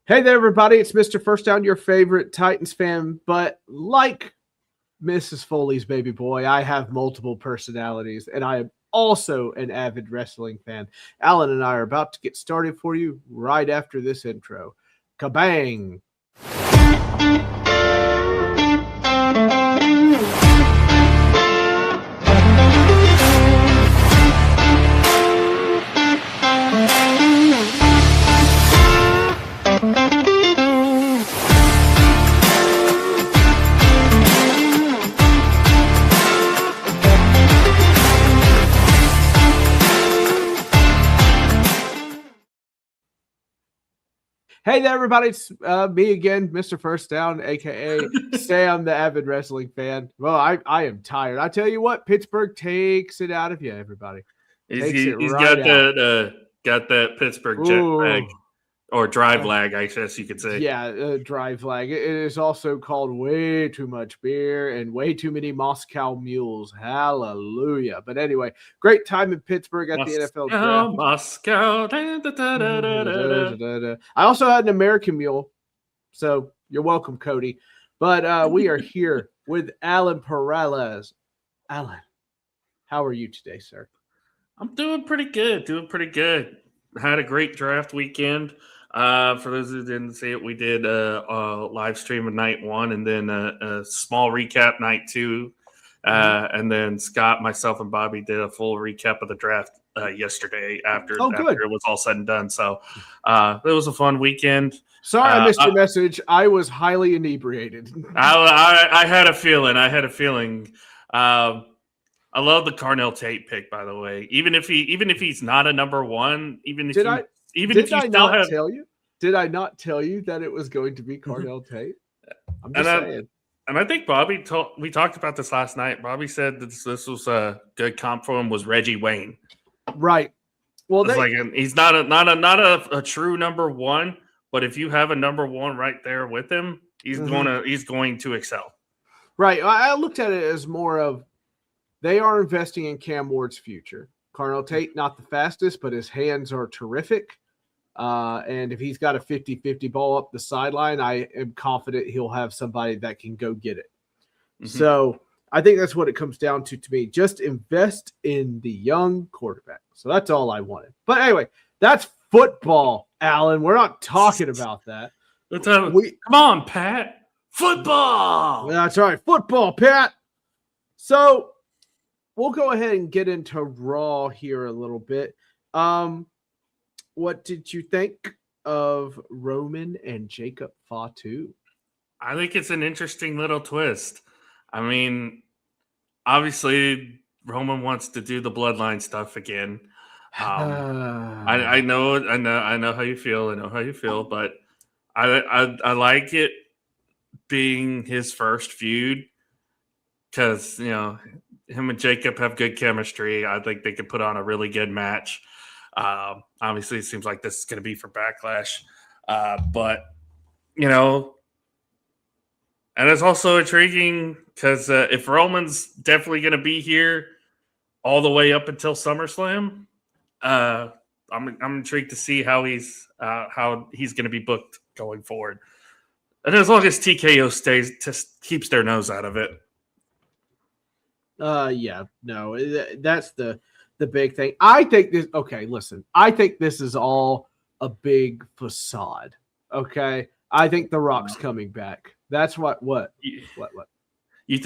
Hey there, everybody. It's Mr. First Down, your favorite Titans fan. But like Mrs. Foley's baby boy, I have multiple personalities, and I am also an avid wrestling fan. Alan and I are about to get started for you right after this intro. Kabang! Hey there, everybody. It's me again, Mr. First Down, a.k.a. Sam, the avid wrestling fan. Well, I am tired. I tell you what, Pittsburgh takes it out of you, everybody. He's got that Pittsburgh jet lag or drive lag, I guess you could say. Yeah, drive lag. It is also called way too much beer and way too many Moscow mules. Hallelujah. But anyway, great time in Pittsburgh at the NFL draft. Moscow. I also had an American mule, so you're welcome, Cody. But we are here with Alan Perales. Alan, how are you today, sir? I'm doing pretty good. Had a great draft weekend. For those who didn't see it, we did a live stream of night one and then a small recap night two. And then Scott, myself, and Bobby did a full recap of the draft yesterday after it was all said and done. So it was a fun weekend. Sorry, I missed your message. I was highly inebriated. I had a feeling. I love the Carnell Tate pick, by the way. Even if he's not a number one, Did I not tell you that it was going to be Carnell Tate? I'm just saying. And I think we talked about this last night. Bobby said that this was a good comp for him was Reggie Wayne. Right. Well, he's not a true number one, but if you have a number one right there with him, he's going to excel. Right. I looked at it as more of they are investing in Cam Ward's future. Carnell Tate, not the fastest, but his hands are terrific. And if he's got a 50-50 ball up the sideline, I am confident he'll have somebody that can go get it. Mm-hmm. So I think that's what it comes down to me. Just invest in the young quarterback. So that's all I wanted. But anyway, that's football, Alan. We're not talking about that. Come on, Pat. Football. That's right. Football, Pat. So we'll go ahead and get into Raw here a little bit. What did you think of Roman and Jacob Fatu? I think it's an interesting little twist. I mean, obviously, Roman wants to do the bloodline stuff again. I know how you feel. But I like it being his first feud because him and Jacob have good chemistry. I think they could put on a really good match. Obviously, it seems like this is going to be for Backlash. But and it's also intriguing because if Roman's definitely going to be here all the way up until SummerSlam, I'm intrigued to see how he's going to be booked going forward. And as long as TKO keeps their nose out of it. That's the big thing. I think this. Okay, listen. I think this is all a big facade. Okay, I think The Rock's coming back. That's what. You think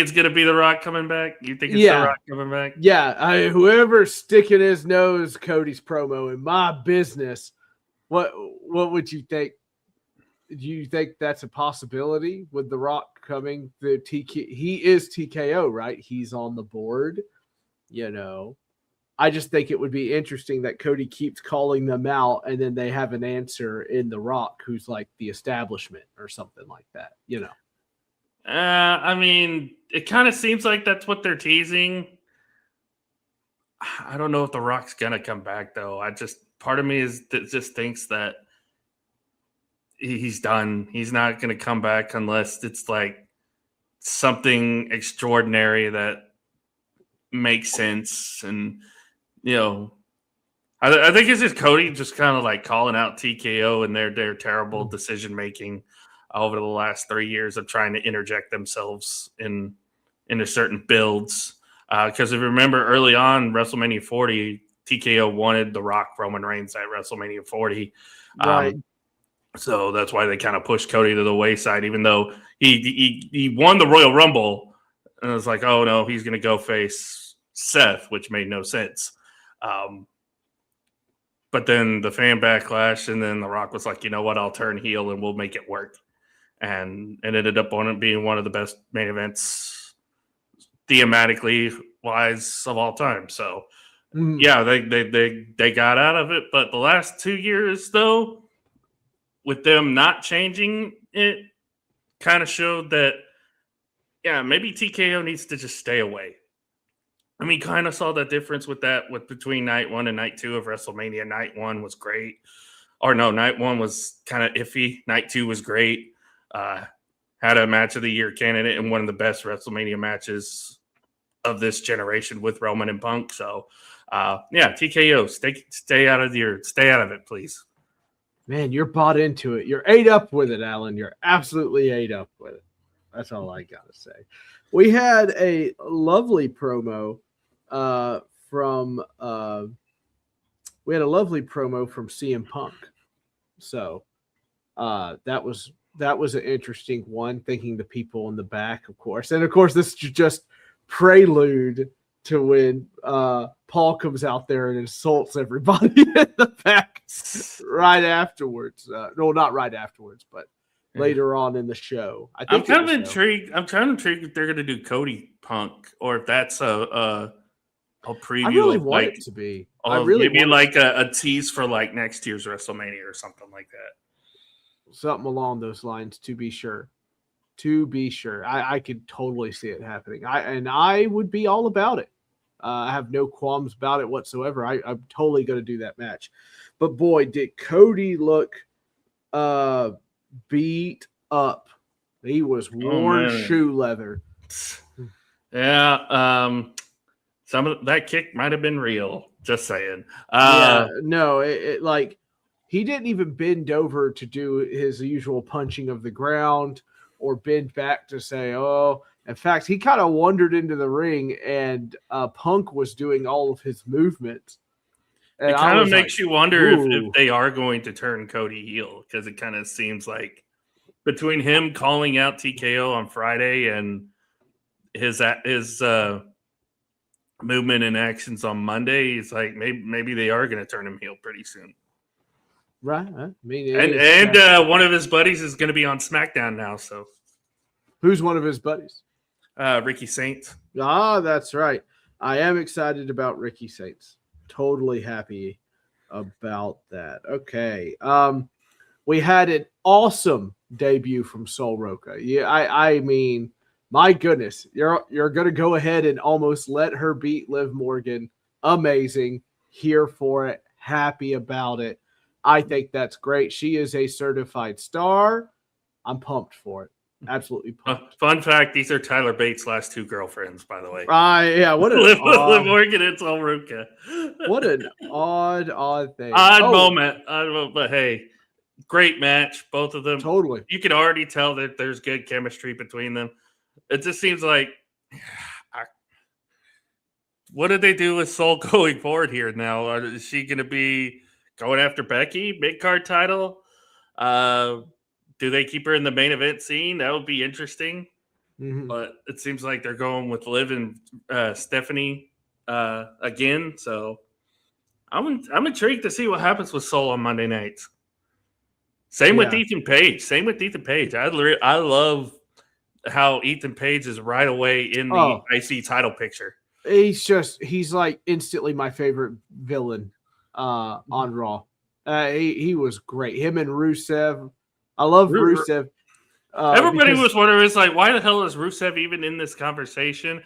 it's gonna be The Rock coming back? You think it's The Rock coming back? Yeah. Whoever's sticking his nose Cody's promo in my business. What would you think? Do you think that's a possibility with The Rock coming? He is TKO, right? He's on the board. I just think it would be interesting that Cody keeps calling them out and then they have an answer in The Rock who's like the establishment or something like that, I mean, it kind of seems like that's what they're teasing. I don't know if The Rock's going to come back, though. Part of me just thinks that he's done. He's not going to come back unless it's like something extraordinary that makes sense. And, I think it's just Cody just kind of like calling out TKO and their terrible decision making over the last 3 years of trying to interject themselves into certain builds. Because if you remember early on WrestleMania 40, TKO wanted The Rock Roman Reigns at WrestleMania 40. Right. So that's why they kind of pushed Cody to the wayside, even though he won the Royal Rumble. And it was like, oh no, he's going to go face Seth, which made no sense. But then the fan backlash, and then The Rock was like, you know what, I'll turn heel and we'll make it work. And it ended up on it being one of the best main events thematically wise of all time. So yeah, they got out of it. But the last 2 years, though, with them not changing it, kind of showed that, yeah, maybe TKO needs to just stay away. I mean, kind of saw that difference with between night 1 and night 2 of WrestleMania. Night 1 was great. Or no, night 1 was kind of iffy. Night 2 was great. Had a match of the year candidate and one of the best WrestleMania matches of this generation with Roman and Punk. So, yeah, TKO, stay out of it, please. Man, you're bought into it. You're ate up with it, Alan. You're absolutely ate up with it. That's all I gotta say. We had a lovely promo from CM Punk. So that was an interesting one, thanking the people in the back, of course. And of course, this is just prelude to when Paul comes out there and insults everybody in the back right afterwards. No, not right afterwards, but later on in the show. I'm kind of intrigued. I'm kind of intrigued if they're going to do Cody Punk or if that's a preview. I really want it to be. Maybe like a tease for like next year's WrestleMania or something like that. Something along those lines, to be sure. I could totally see it happening. I would be all about it. I have no qualms about it whatsoever. I'm totally going to do that match. But boy, did Cody look beat up. He was worn shoe leather. Yeah. Some of that kick might have been real. Just saying. No, it like he didn't even bend over to do his usual punching of the ground or bend back to say, oh. In fact, he kind of wandered into the ring and Punk was doing all of his movements. And it kind of makes you wonder if they are going to turn Cody heel, because it kind of seems like between him calling out TKO on Friday and his movement and actions on Monday, it's like maybe they are going to turn him heel pretty soon. Right. I mean, and one of his buddies is going to be on SmackDown now. So, who's one of his buddies? Ricky Saints. Ah, that's right. I am excited about Ricky Saints. Totally happy about that. Okay. We had an awesome debut from Sol Roca. Yeah, I mean, my goodness, you're gonna go ahead and almost let her beat Liv Morgan. Amazing. Here for it. Happy about it. I think that's great. She is a certified star. I'm pumped for it. Absolutely pumped. Fun fact: these are Tyler Bates' last 2 girlfriends, by the way. Yeah, what a Liv Morgan and Sol Roca. What an odd thing. Odd moment, but hey, great match, both of them. Totally. You can already tell that there's good chemistry between them. It just seems like, what did they do with Sol going forward here now? Is she going to be going after Becky, mid-card title? Do they keep her in the main event scene? That would be interesting. Mm-hmm. But it seems like they're going with Liv and Stephanie again. So I'm intrigued to see what happens with Sol on Monday nights. Same with Ethan Page. I love how Ethan Page is right away in the IC title picture. He's like instantly my favorite villain on Raw. He was great. Him and Rusev. I love Rusev. Everybody was wondering, it's like, why the hell is Rusev even in this conversation?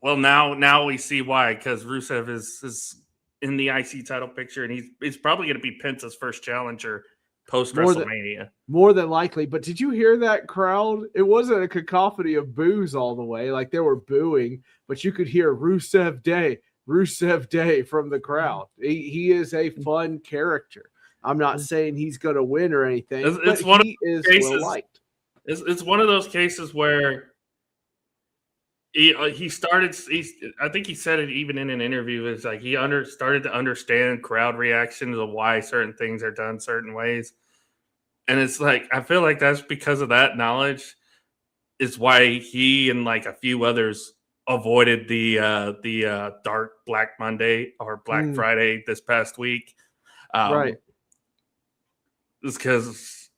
Well, now we see why, because Rusev is in the IC title picture, and he's probably going to be Penta's first challenger post WrestleMania. More than likely. But did you hear that crowd? It wasn't a cacophony of boos all the way. Like, they were booing, but you could hear Rusev Day, Rusev Day from the crowd. He is a fun character. I'm not saying he's going to win or anything, but he is well liked. It's one of those cases where he started. I think he said it even in an interview. It's like he started to understand crowd reactions of why certain things are done certain ways, and it's like I feel like that's because of that knowledge is why he and like a few others avoided the dark Black Monday or Black Friday this past week. Right. It's because,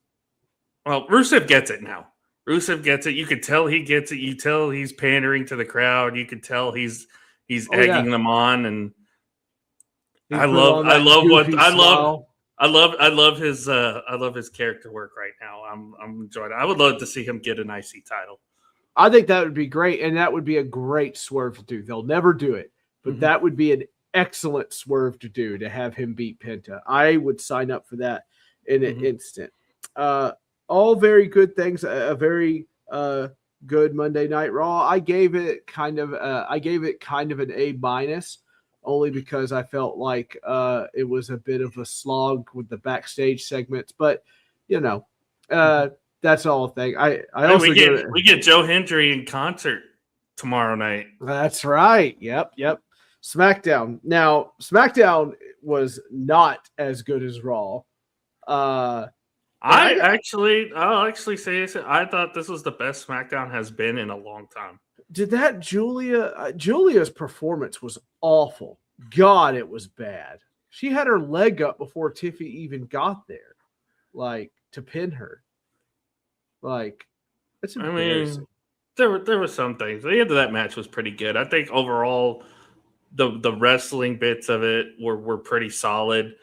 well, Rusev gets it now. Rusev gets it. You could tell he gets it. You tell he's pandering to the crowd. You could tell he's egging them on, and I love his character work right now. I'm enjoying it. I would love to see him get an IC title. I think that would be great, and that would be a great swerve to do. They'll never do it, but that would be an excellent swerve to do, to have him beat Penta. I would sign up for that in an instant. All very good things. A very good Monday Night Raw. I gave it kind of an A-, only because I felt like it was a bit of a slog with the backstage segments, but that's all a thing. We get Joe Hendry in concert tomorrow night. That's right. Yep. SmackDown. Now, SmackDown was not as good as Raw. I'll actually say this. I thought this was the best SmackDown has been in a long time. Did that Julia's performance was awful. God, it was bad. She had her leg up before Tiffy even got there, like, to pin her. Like, that's embarrassing. There were some things. The end of that match was pretty good. I think overall, the wrestling bits of it were pretty solid.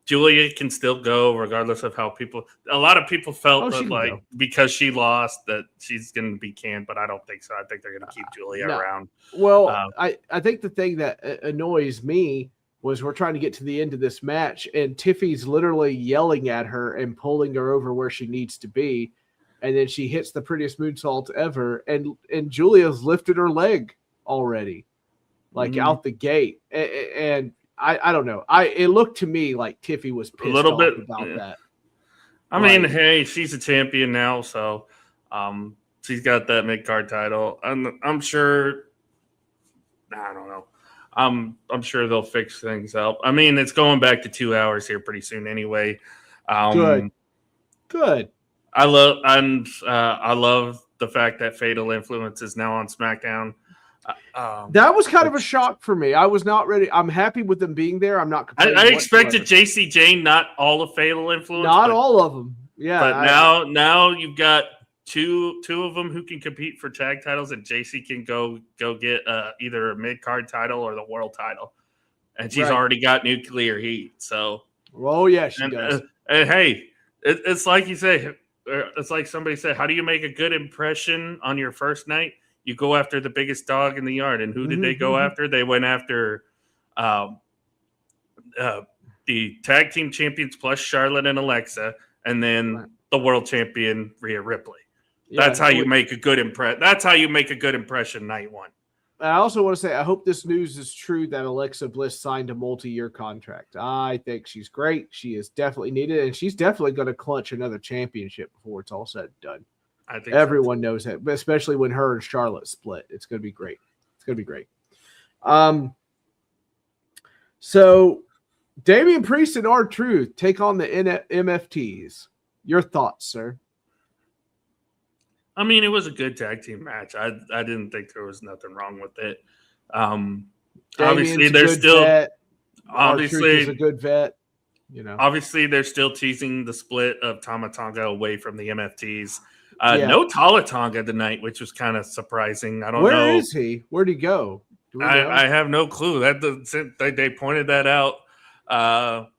Julia can still go regardless of how a lot of people felt that because she lost that she's going to be canned, but I don't think so. I think they're going to keep Julia around. Well, I think the thing that annoys me was we're trying to get to the end of this match, and Tiffy's literally yelling at her and pulling her over where she needs to be, and then she hits the prettiest moonsault ever, and Julia's lifted her leg already, like out the gate, and I don't know. It looked to me like Tiffy was pissed off about that. I mean, hey, she's a champion now, so she's got that mid-card title. I'm sure. I don't know. I'm sure they'll fix things up. I mean, it's going back to 2 hours here pretty soon anyway. Good. I love the fact that Fatal Influence is now on SmackDown. That was kind of a shock for me. I was not ready. I'm happy with them being there. I'm not complaining. I expected JC Jane, not all of Fatal Influence. Not all of them. Yeah. But now you've got two of them who can compete for tag titles, and JC can go get either a mid-card title or the world title. And she's already got nuclear heat. So, she does. And hey, it's like you say, it's like somebody said, how do you make a good impression on your first night? You go after the biggest dog in the yard. And who did they go after? They went after the tag team champions plus Charlotte and Alexa, and then the world champion Rhea Ripley. That's how you make a good impression. That's how you make a good impression night one. I also want to say, I hope this news is true that Alexa Bliss signed a multi-year contract. I think she's great. She is definitely needed, and she's definitely going to clutch another championship before it's all said and done. I think everyone knows that, especially when her and Charlotte split. It's going to be great. So Damian Priest and R-Truth take on the MFTs. Your thoughts, sir? I mean, it was a good tag team match. I didn't think there was nothing wrong with it. Obviously, they're still obviously is a good vet. Obviously, they're still teasing the split of Tama Tonga away from the MFTs. No Tala Tonga tonight, which was kind of surprising. I don't know. Where is he? Where'd he go? I have no clue. They pointed that out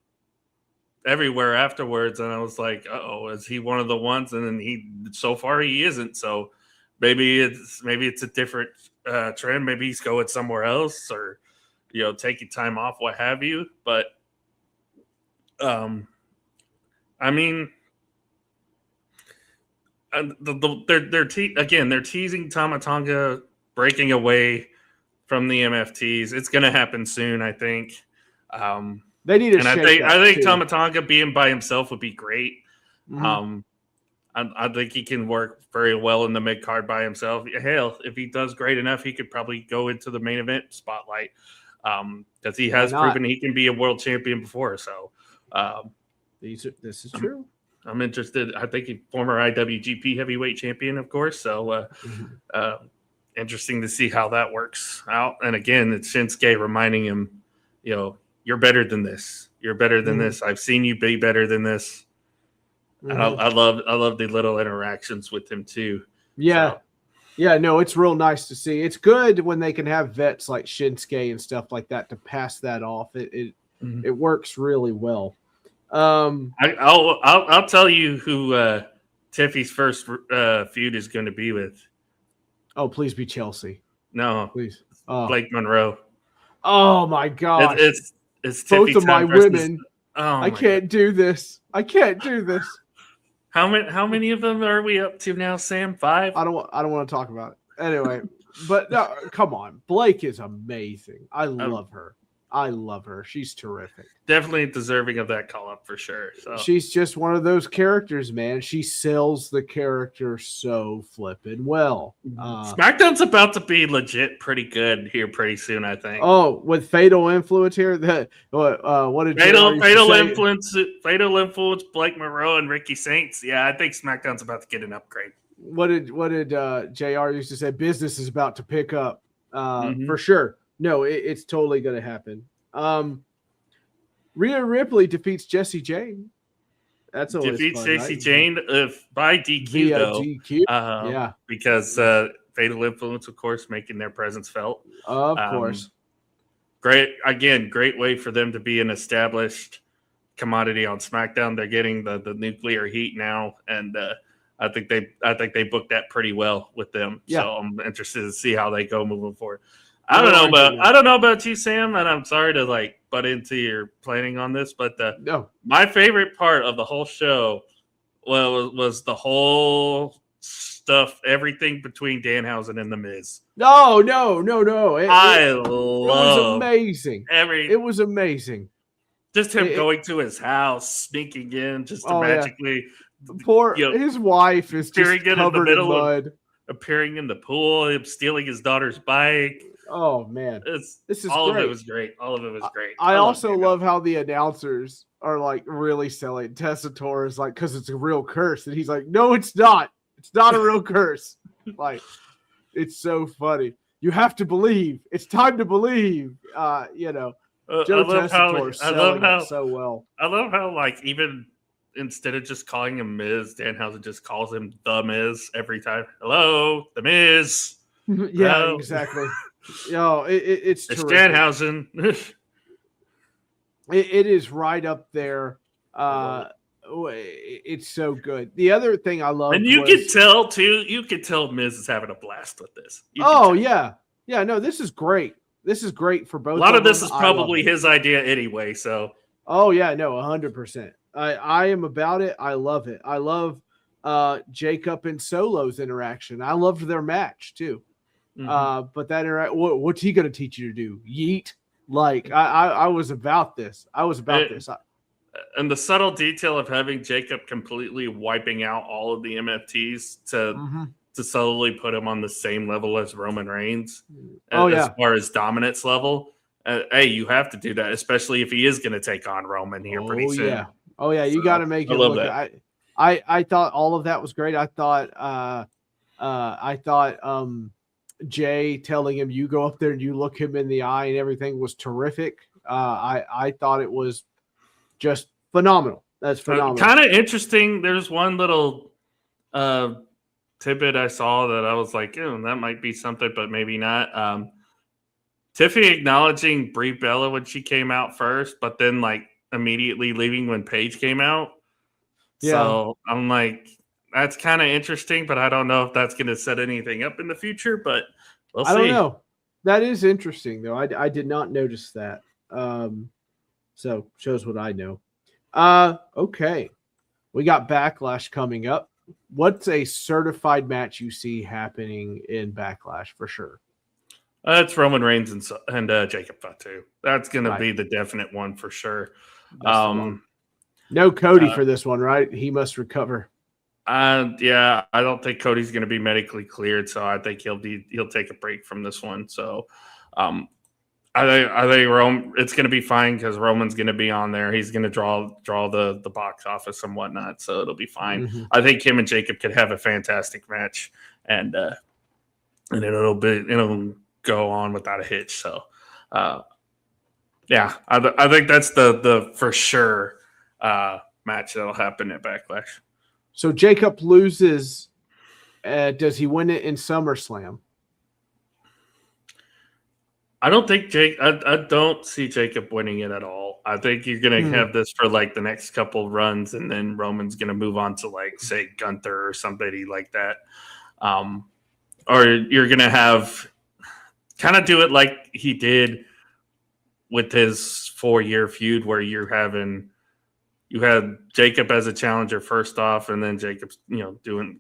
everywhere afterwards, and I was like, "Oh, is he one of the ones?" And then so far he isn't. So maybe it's a different trend. Maybe he's going somewhere else, or taking time off, what have you. But I mean, they're teasing Tama Tonga breaking away from the MFTs. It's going to happen soon, I think. They need to and shake I think too. Tama Tonga being by himself would be great. Mhm. I think he can work very well in the mid card by himself. Hell, if he does great enough, he could probably go into the main event spotlight because he has proven he can be a world champion before. So this is true. I'm interested. I think he's former IWGP heavyweight champion, of course. So interesting to see how that works out. And again, it's Shinsuke reminding him, you're better than this. You're better than this. I've seen you be better than this. And I love the little interactions with him too. Yeah. So. Yeah, no, it's real nice to see. It's good when they can have vets like Shinsuke and stuff like that to pass that off. It works really well. I'll tell you who Tiffy's first feud is going to be with. Oh, please be Chelsea. No, please. Blake Monroe. Oh my gosh! It's both Tiffy of my versus, women. I can't do this. I can't do this. How many of them are we up to now, Sam? 5? I don't want to talk about it. Anyway, but no, come on. Blake is amazing. I love her. I love her. She's terrific. Definitely deserving of that call up for sure. So. She's just one of those characters, man. She sells the character so flippin' well. SmackDown's about to be legit pretty good here pretty soon, I think. Oh, with Fatal Influence here, what did Fatal Influence, Blake Monroe and Ricky Saints. Yeah, I think SmackDown's about to get an upgrade. What did JR used to say? Business is about to pick up for sure. No, it's totally going to happen. Rhea Ripley defeats Jessie Jane. That's always defeats fun, Jessie right? Jane by DQ via though. DQ. Yeah, because Fatal Influence, of course, making their presence felt. Of course. Great way for them to be an established commodity on SmackDown. They're getting the nuclear heat now, and I think they booked that pretty well with them. Yeah. So I'm interested to see how they go moving forward. I don't know about you, Sam, and I'm sorry to butt into your planning on this, but my favorite part of the whole show was the whole stuff, everything between Danhausen and The Miz. No. It was amazing. It was amazing. Just him going to his house, sneaking in, just to magically. His wife is just covered in mud. Appearing in the pool, him stealing his daughter's bike. Oh man, this is all great. Of it was great. All of it was great. I also love how the announcers are really selling Tessitore because it's a real curse, and he's like, "No, it's not. It's not a real curse." It's so funny. You have to believe. It's time to believe. Joe Tessitore selling it so well. I love how even instead of just calling him Miz, Danhausen just calls him The Miz every time. Hello, The Miz. Yeah, Hello. Exactly. It's terrific. Danhausen. It is right up there. It's so good. The other thing I love, and you can tell too. You can tell Miz is having a blast with this. Yeah. No, this is great. This is great for both. A lot of this is probably his idea anyway. So. Oh yeah, no, 100%. I am about it. I love it. I love Jacob and Solo's interaction. I loved their match too. Mm-hmm. But that what's he going to teach you to do? Yeet. I was about this. This. And the subtle detail of having Jacob completely wiping out all of the MFTs to subtly put him on the same level as Roman Reigns as far as dominance level. Hey, you have to do that, especially if he is going to take on Roman here pretty soon. Yeah. Oh yeah, you got to make it look. That. I thought all of that was great. I thought Jay telling him you go up there and you look him in the eye and everything was terrific. I thought it was just phenomenal. That's phenomenal. Kind of interesting. There's one little tidbit I saw that I was like, that might be something, but maybe not. Tiffany acknowledging Brie Bella when she came out first, but then immediately leaving when Paige came out. Yeah. So I'm like, that's kind of interesting, but I don't know if that's going to set anything up in the future, but we'll see. I don't know. That is interesting, though. I did not notice that. So shows what I know. Okay. We got Backlash coming up. What's a certified match you see happening in Backlash for sure? It's Roman Reigns and Jacob Fatu. That's going to be the definite one for sure. No Cody for this one, right? He must recover. Yeah, I don't think Cody's going to be medically cleared, so I think he'll take a break from this one. So, I think it's going to be fine because Roman's going to be on there. He's going to draw the box office and whatnot, so it'll be fine. Mm-hmm. I think him and Jacob could have a fantastic match, and it'll go on without a hitch. So, yeah, I think that's the for sure match that'll happen at Backlash. So Jacob loses. Does he win it in SummerSlam? I don't think I don't see Jacob winning it at all. I think you're going to have this for like the next couple runs, and then Roman's going to move on to like say Gunther or somebody like that. Or you're going to have kind of do it like he did with his 4-year feud where you had Jacob as a challenger first off, and then Jacob's,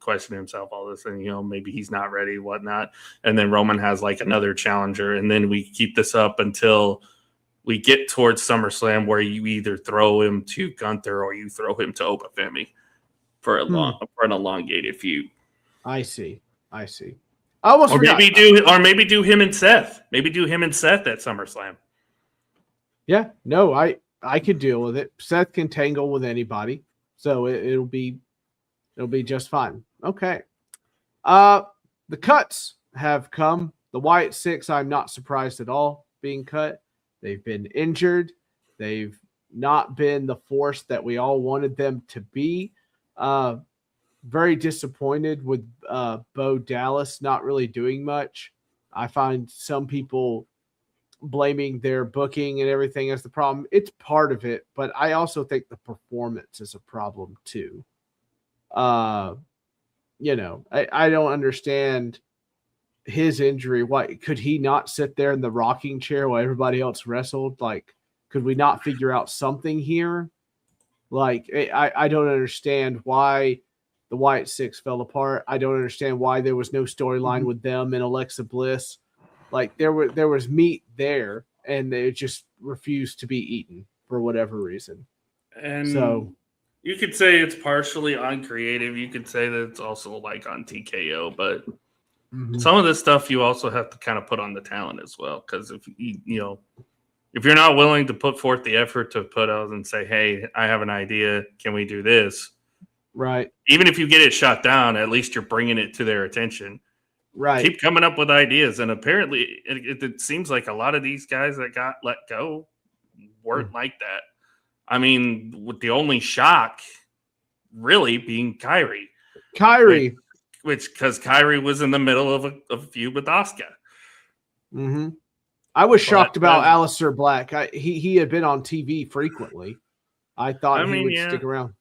questioning himself, all this, and, maybe he's not ready, whatnot. And then Roman has like another challenger. And then we keep this up until we get towards SummerSlam where you either throw him to Gunther or you throw him to Obafemi for an elongated feud. I see. Maybe do him and Seth. Maybe do him and Seth at SummerSlam. Yeah, no, I could deal with it. Seth can tangle with anybody, so it'll be just fine. Okay. The cuts have come. The Wyatt Six, I'm not surprised at all being cut. They've been injured. They've not been the force that we all wanted them to be. Very disappointed with Bo Dallas not really doing much. I find some people blaming their booking and everything as the problem. It's part of it, but I also think the performance is a problem too. I don't understand his injury. Why could he not sit there in the rocking chair while everybody else wrestled? Like, could we not figure out something here? Like, I don't understand why the Wyatt Six fell apart. I don't understand why there was no storyline with them and Alexa Bliss. Like, there was meat there, and it just refused to be eaten for whatever reason. And so you could say it's partially on creative. You could say that it's also like on TKO, but some of this stuff you also have to kind of put on the talent as well. Because if you're not willing to put forth the effort to put out and say, "Hey, I have an idea. Can we do this?" Right. Even if you get it shot down, at least you're bringing it to their attention. Right. Keep coming up with ideas. And apparently it seems like a lot of these guys that got let go weren't like that. I mean, with the only shock really being Kyrie. Which because Kyrie was in the middle of a feud with Asuka. Mm-hmm. I was shocked about Aleister Black. He had been on TV frequently. I thought he would stick around.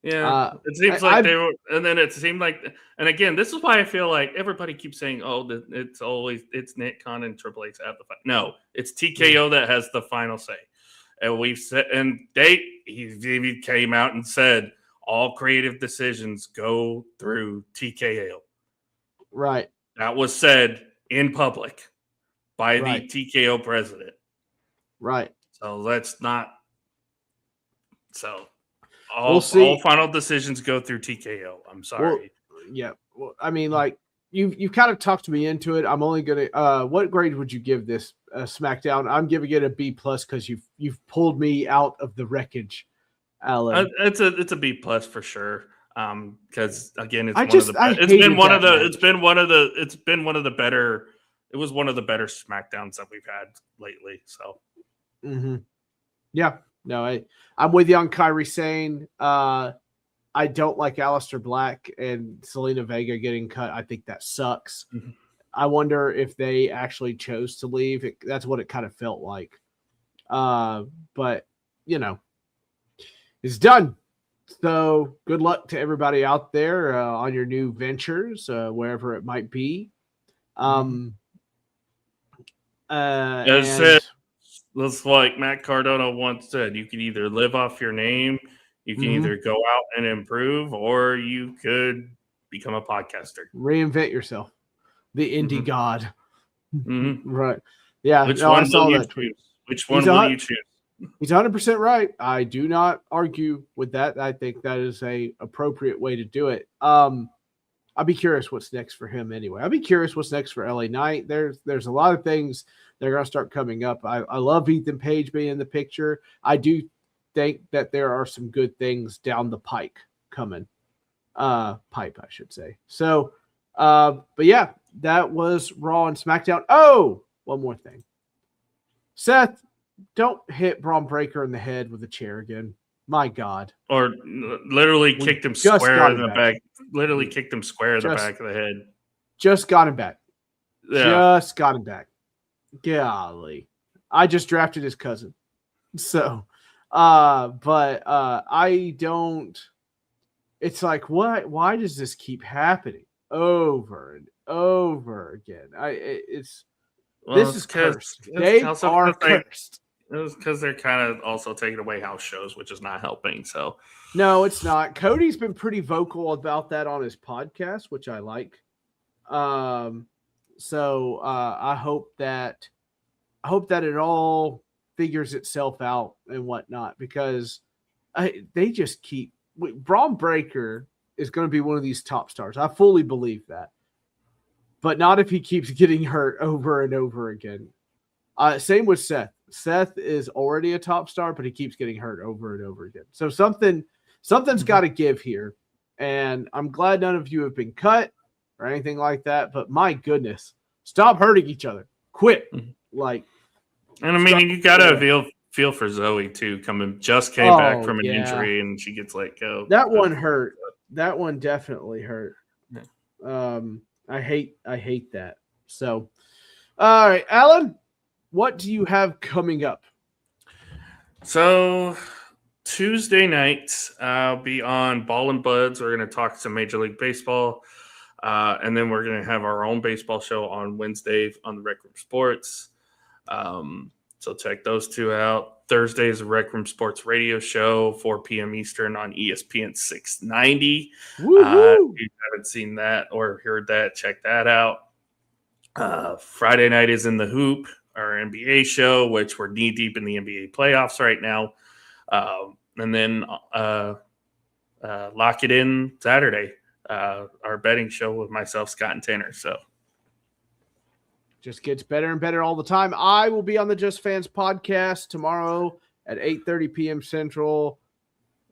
Yeah, it seems like they were, and then it seemed like, and again, this is why I feel like everybody keeps saying, "Oh, it's Nick Khan and Triple H have the fight." No, it's TKO that has the final say, and we've said, and he came out and said all creative decisions go through TKO. Right. That was said in public by the TKO president. Right. So let's not. So. All final decisions go through TKO. I'm sorry. Well, I mean, like you've kind of talked me into it. I'm only gonna. What grade would you give this SmackDown? I'm giving it a B+ because you've pulled me out of the wreckage, Alan. It's a B+ for sure. Because again, it's one of the better. It was one of the better SmackDowns that we've had lately. So. Yeah. No, I'm with you on Kyrie Sane. I don't like Aleister Black and Selena Vega getting cut. I think that sucks. I wonder if they actually chose to leave. That's what it kind of felt like. But, it's done. So good luck to everybody out there on your new ventures, wherever it might be. That's like Matt Cardona once said, you can either live off your name, you can either go out and improve, or you could become a podcaster. Reinvent yourself. The indie god. Right. Yeah. Which no, one I saw will you that tweet. choose? Which one will you choose? He's 100% right. I do not argue with that. I think that is a appropriate way to do it. I'll be curious what's next for him anyway. I'll be curious what's next for LA Knight. There's a lot of things that are going to start coming up. I love Ethan Page being in the picture. I do think that there are some good things down the pike coming. Pipe, I should say. So, but yeah, that was Raw and SmackDown. Oh, one more thing. Seth, don't hit Braun Breaker in the head with a chair again. My God. Or literally kicked him square in the back. Literally kicked him square in the back of the head. Just got him back. Yeah. Just got him back. Golly. I just drafted his cousin. So, but I don't. It's like, why does this keep happening over and over again? This is cursed. They are cursed. It was because they're kind of also taking away house shows, which is not helping. So, no, it's not. Cody's been pretty vocal about that on his podcast, which I like. So I hope that it all figures itself out and whatnot, because they just keep. Braun Breaker is going to be one of these top stars. I fully believe that, but not if he keeps getting hurt over and over again. Same with Seth. Seth is already a top star, but he keeps getting hurt over and over again. So something's got to give here. And I'm glad none of you have been cut or anything like that. But my goodness, stop hurting each other. Quit. And I mean, you got to feel for Zoe too. Came back from an injury and she gets let go. That one hurt. That one definitely hurt. Yeah. I hate that. So, all right, Alan, what do you have coming up? So Tuesday night, I'll be on Ball and Buds. We're going to talk some Major League Baseball. And then we're going to have our own baseball show on Wednesday on the Rec Room Sports. So check those two out. Thursday is a Rec Room Sports radio show, 4 p.m. Eastern on ESPN 690. If you haven't seen that or heard that, check that out. Friday night is In the Hoop, our NBA show, which we're knee deep in the NBA playoffs right now. And then Lock It In Saturday, our betting show with myself, Scott, and Tanner. So just gets better and better all the time. I will be on the Just Fans podcast tomorrow at 8:30 p.m. Central,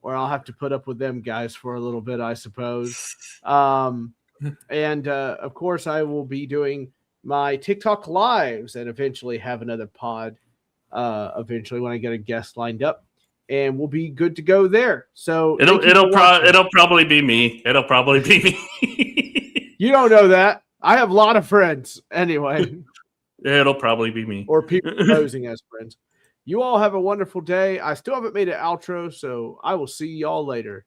where I'll have to put up with them guys for a little bit, I suppose. And of course, I will be doing my TikTok lives and eventually have another pod eventually when I get a guest lined up, and we'll be good to go there. So it'll probably be me. It'll probably be me. You don't know that. I have a lot of friends anyway. It'll probably be me. Or people posing as friends. You all have a wonderful day. I still haven't made an outro, so I will see y'all later.